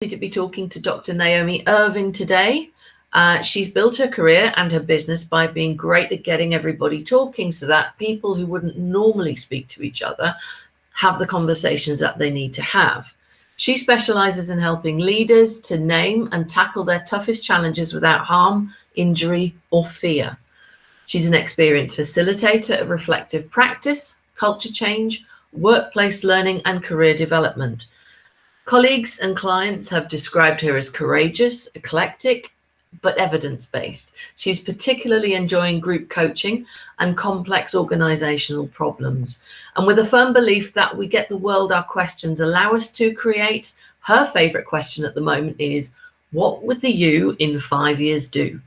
To be talking to Dr. Naomi Irvine today. She's built her career and her business by being great at getting everybody talking so that people who wouldn't normally speak to each other have the conversations that they need to have. She specializes in helping leaders to name and tackle their toughest challenges without harm, injury, or fear. She's an experienced facilitator of reflective practice, culture change, workplace learning, and career development. Colleagues and clients have described her as courageous, eclectic, but evidence-based. She's particularly enjoying group coaching and complex organizational problems. And with a firm belief that we get the world our questions allow us to create, her favorite question at the moment is, what would the you in 5 years do?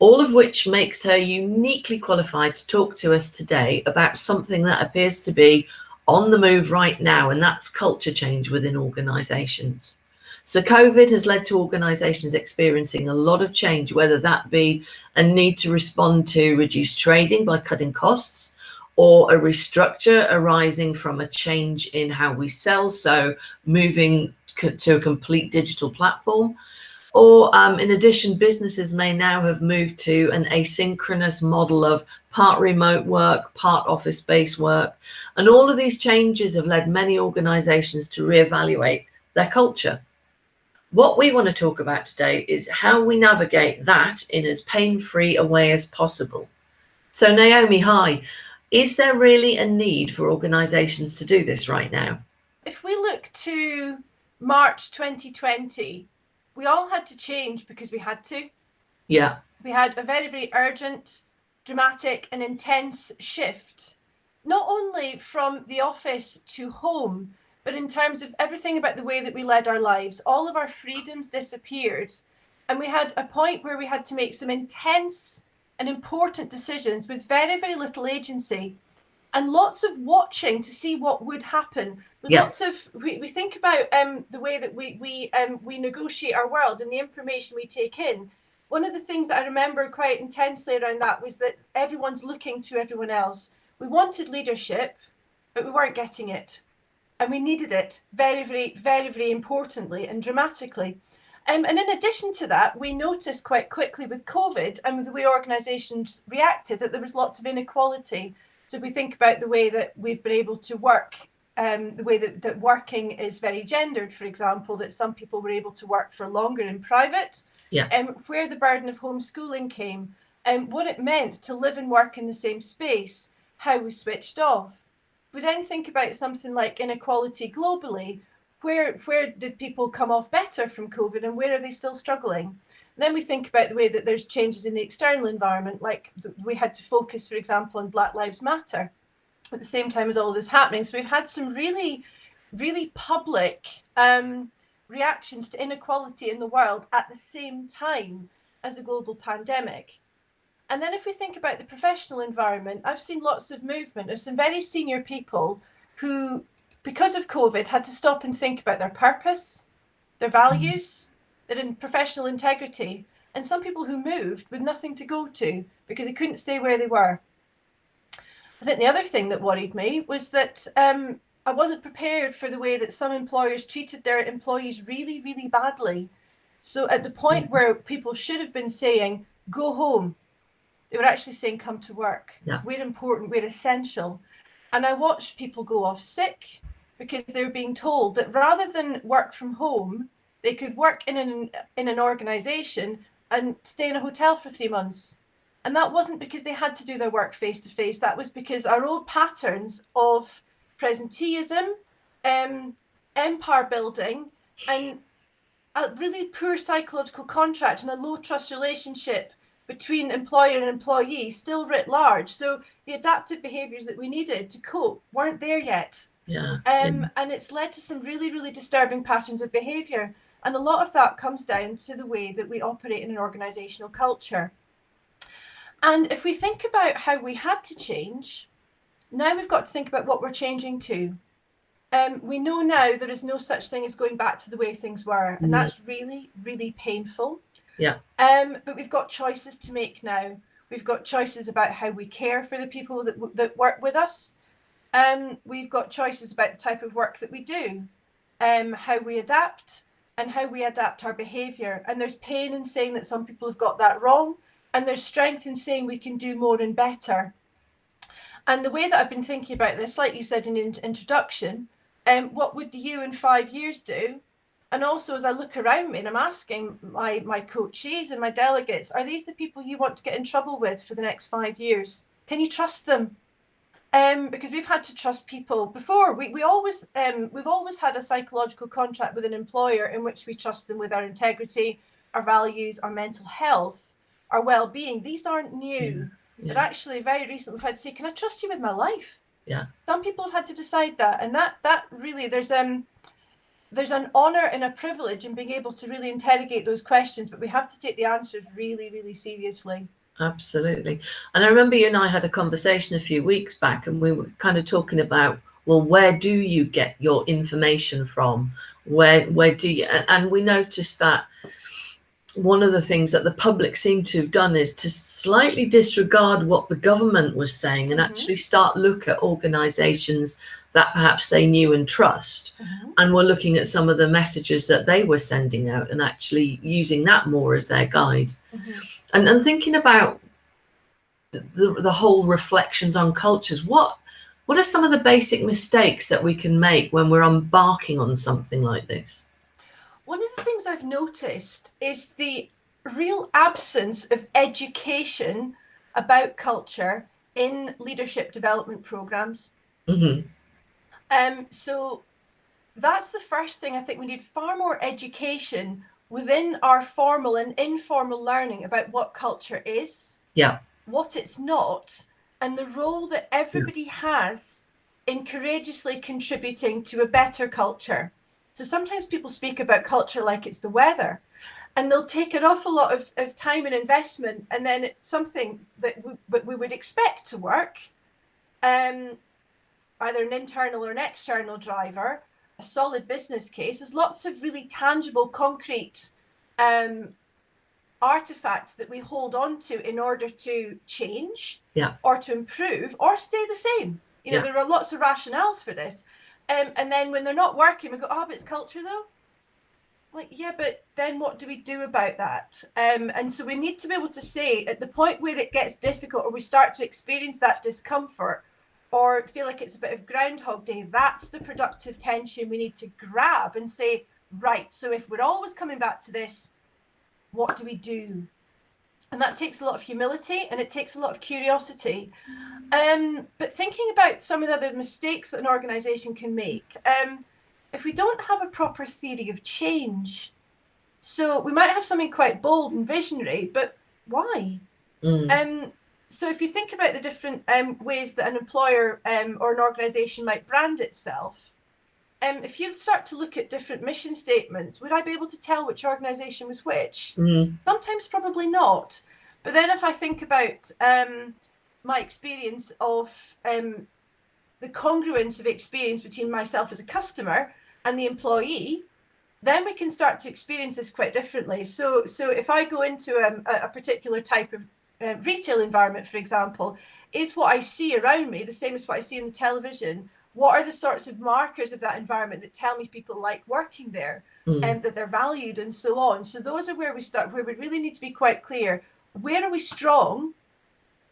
All of which makes her uniquely qualified to talk to us today about something that appears to be on the move right now, and that's culture change within organizations. So COVID has led to organizations experiencing a lot of change, whether that be a need to respond to reduced trading by cutting costs, or a restructure arising from a change in how we sell, so moving to a complete digital platform. Or in addition, businesses may now have moved to an asynchronous model of part remote work, part office-based work. And all of these changes have led many organizations to reevaluate their culture. What we want to talk about today is how we navigate that in as pain-free a way as possible. So Naomi, hi. Is there really a need for organizations to do this right now? If we look to March 2020, we all had to change because we had to. Yeah. We had a very, very urgent, dramatic and intense shift, not only from the office to home, but in terms of everything about the way that we led our lives. All of our freedoms disappeared. And we had a point where we had to make some intense and important decisions with very, very little agency. And lots of watching to see what would happen. There's lots of, we think about the way that we negotiate our world and the information we take in. One of the things that I remember quite intensely around that was that everyone's looking to everyone else. We wanted leadership, but we weren't getting it. And we needed it very, very, very, very importantly and dramatically. And in addition to that, we noticed quite quickly with COVID and with the way organizations reacted that there was lots of inequality. So if we think about the way that we've been able to work, the way that working is very gendered, for example, that some people were able to work for longer in private, where the burden of homeschooling came, and what it meant to live and work in the same space, how we switched off. We then think about something like inequality globally. Where did people come off better from COVID and where are they still struggling? Then we think about the way that there's changes in the external environment, like we had to focus, for example, on Black Lives Matter at the same time as all this happening. So we've had some really, really public reactions to inequality in the world at the same time as a global pandemic. And then if we think about the professional environment, I've seen lots of movement of some very senior people who, because of COVID, had to stop and think about their purpose, their values, their professional integrity, and some people who moved with nothing to go to because they couldn't stay where they were. I think the other thing that worried me was that I wasn't prepared for the way that some employers treated their employees really, really badly. So at the point where people should have been saying, go home, they were actually saying, come to work. Yeah. We're important, we're essential. And I watched people go off sick because they were being told that rather than work from home, they could work in an organization and stay in a hotel for 3 months. And that wasn't because they had to do their work face to face. That was because our old patterns of presenteeism, empire building, and a really poor psychological contract and a low trust relationship between employer and employee still writ large. So the adaptive behaviors that we needed to cope weren't there yet. And it's led to some really, really disturbing patterns of behavior. And a lot of that comes down to the way that we operate in an organizational culture. And if we think about how we had to change, now we've got to think about what we're changing to. We know now there is no such thing as going back to the way things were. And that's really, really painful. Yeah. But we've got choices to make now. We've got choices about how we care for the people that work with us. We've got choices about the type of work that we do, how we adapt, and how we adapt our behavior. And there's pain in saying that some people have got that wrong, and there's strength in saying we can do more and better. And the way that I've been thinking about this, like you said in the introduction, what would you in 5 years do? And also, as I look around me and I'm asking my coachees and my delegates, are these the people you want to get in trouble with for the next 5 years? Can you trust them? Because we've had to trust people before. We've always had a psychological contract with an employer in which we trust them with our integrity, our values, our mental health, our well-being. These aren't new. But actually, very recently, we've had to say, can I trust you with my life? Yeah. Some people have had to decide that. And that really, there's an honor and a privilege in being able to really interrogate those questions, but we have to take the answers really, really seriously. Absolutely. And I remember you and I had a conversation a few weeks back, and we were kind of talking about, well, where do you get your information from? Where do you, and we noticed that one of the things that the public seemed to have done is to slightly disregard what the government was saying and actually start look at organizations that perhaps they knew and trust, and were looking at some of the messages that they were sending out and actually using that more as their guide. And thinking about the whole reflections on cultures, what are some of the basic mistakes that we can make when we're embarking on something like this? One of the things I've noticed is the real absence of education about culture in leadership development programs. So that's the first thing. I think we need far more education within our formal and informal learning about what culture is, what it's not, and the role that everybody has in courageously contributing to a better culture. So sometimes people speak about culture like it's the weather, and they'll take an awful lot of time and investment, and then it's something that we would expect to work, either an internal or an external driver, a solid business case. There's lots of really tangible, concrete artifacts that we hold on to in order to change or to improve or stay the same. There are lots of rationales for this. And then when they're not working, we go, but it's culture though. Like, yeah, but then what do we do about that? And so we need to be able to say at the point where it gets difficult or we start to experience that discomfort or feel like it's a bit of Groundhog Day, that's the productive tension we need to grab and say, right, so if we're always coming back to this, what do we do? And that takes a lot of humility and it takes a lot of curiosity. But thinking about some of the other mistakes that an organization can make, if we don't have a proper theory of change, so we might have something quite bold and visionary, but why? So if you think about the different ways that an employer or an organization might brand itself, if you start to look at different mission statements, would I be able to tell which organization was which? Sometimes probably not. But then if I think about my experience of the congruence of experience between myself as a customer and the employee, then we can start to experience this quite differently. So if I go into a particular type of retail environment, for example, is what I see around me the same as what I see on the television? What are the sorts of markers of that environment that tell me people like working there and that they're valued and so on? So those are where we start, where we really need to be quite clear. Where are we strong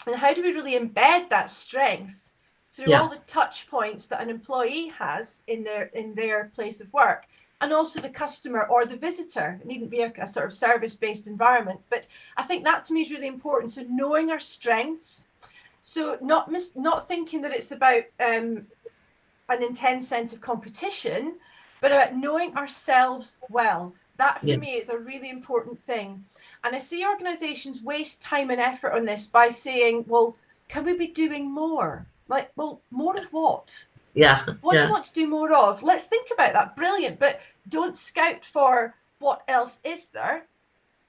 and how do we really embed that strength through all the touch points that an employee has in their place of work? And also the customer or the visitor. It needn't be a sort of service-based environment. But I think that to me is really important. So knowing our strengths. So not thinking that it's about an intense sense of competition, but about knowing ourselves well. That for me is a really important thing. And I see organizations waste time and effort on this by saying, well, can we be doing more? Like, well, more of what? What do you want to do more of? Let's think about that. Brilliant. But don't scout for what else is there,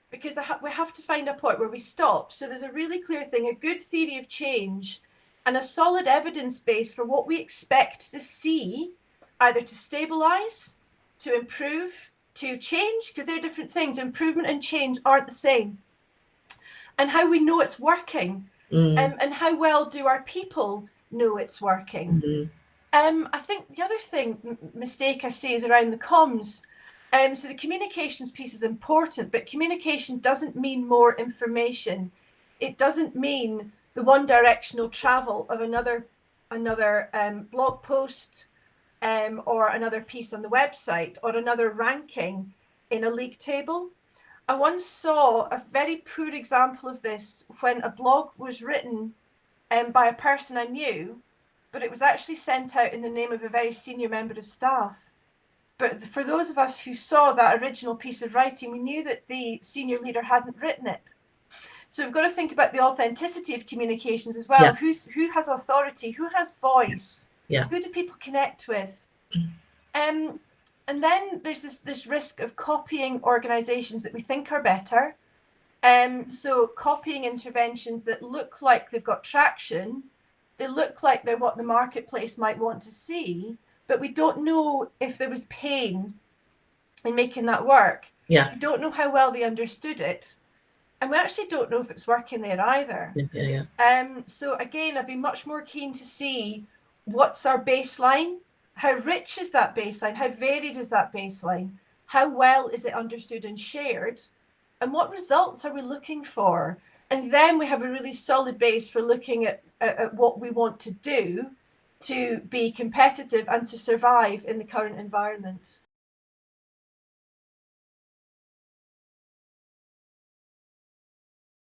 because we have to find a point where we stop. So there's a really clear thing, a good theory of change and a solid evidence base for what we expect to see, either to stabilize, to improve, to change, because they're different things. Improvement and change aren't the same. And how we know it's working, and how well do our people know it's working. I think the other mistake I see is around the comms. So the communications piece is important, but communication doesn't mean more information. It doesn't mean the one directional travel of another blog post or another piece on the website or another ranking in a league table. I once saw a very poor example of this when a blog was written by a person I knew, but it was actually sent out in the name of a very senior member of staff. But for those of us who saw that original piece of writing, we knew that the senior leader hadn't written it. So we've got to think about the authenticity of communications as well. Yeah. Who has authority? Who has voice? Yeah. Who do people connect with? And then there's this risk of copying organizations that we think are better. So copying interventions that look like they've got traction, they look like they're what the marketplace might want to see, but we don't know if there was pain in making that work. Yeah. We don't know how well they understood it. And we actually don't know if it's working there either. So again, I'd be much more keen to see what's our baseline. How rich is that baseline? How varied is that baseline? How well is it understood and shared? And what results are we looking for? And then we have a really solid base for looking at what we want to do to be competitive and to survive in the current environment.